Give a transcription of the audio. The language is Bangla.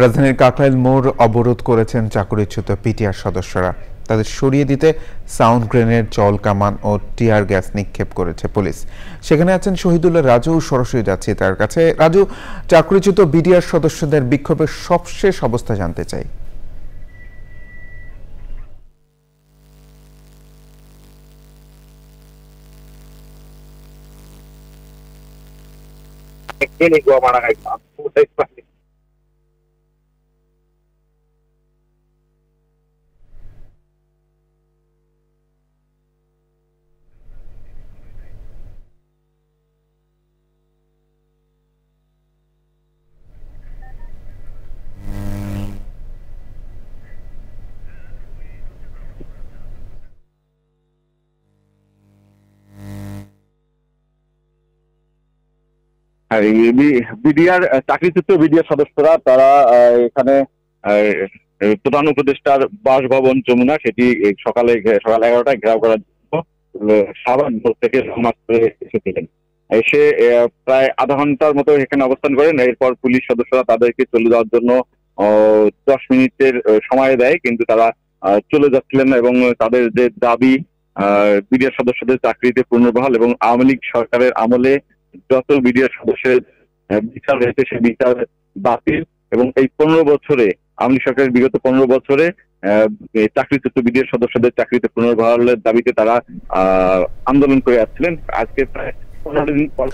রাজধানীর কাকরাইল মোড় অবরোধ করেছেন চাকরিচ্যুত পিটিআর সদস্যরা। তাদের সরিয়ে দিতে সাউন্ড গ্রেনেড, জল কামান ও টিয়ার গ্যাস নিক্ষেপ করেছে পুলিশ। সেখানে আছেন শহীদুল্লাহ রাজু, সরাসরি যাচ্ছি তার কাছে। রাজু, চাকরিচ্যুত বিডিআর সদস্যদের বিক্ষোভের সবশেষ অবস্থা জানতে চাই। Ini gua mana kayak aku pasti. আর বিডিআর চাকরিচ্যুত বিডিআর সদস্যরা তারা এখানে প্রধান উপদেষ্টার বাসভবন যমুনা সেটি সকাল 11টায় ঘেরাও করার জন্য শাহবাগ মোড় থেকে সমাজ করে এসেছিলেন। এসে প্রায় আধা ঘন্টার মতো এখানে অবস্থান করেন। এরপর পুলিশ সদস্যরা তাদেরকে চলে যাওয়ার জন্য 10 মিনিটের সময় দেয়, কিন্তু তারা চলে যাচ্ছিলেন না এবং তাদের যে দাবি বিডিআর সদস্যদের চাকরিতে পুনর্বহাল এবং আওয়ামী লীগ সরকারের আমলে যত বিডিআর সদস্যের বিচার হয়েছে সে বিচার বাতিল এবং এই 15 বছরে আওয়ামী লীগ সরকারের বিগত 15 বছরে চাকরিচ্যুত বিডিআর সদস্যদের চাকরিতে পুনর্বহালের দাবিতে তারা আন্দোলন করে আসছিলেন। আজকে প্রায় 15 দিন পর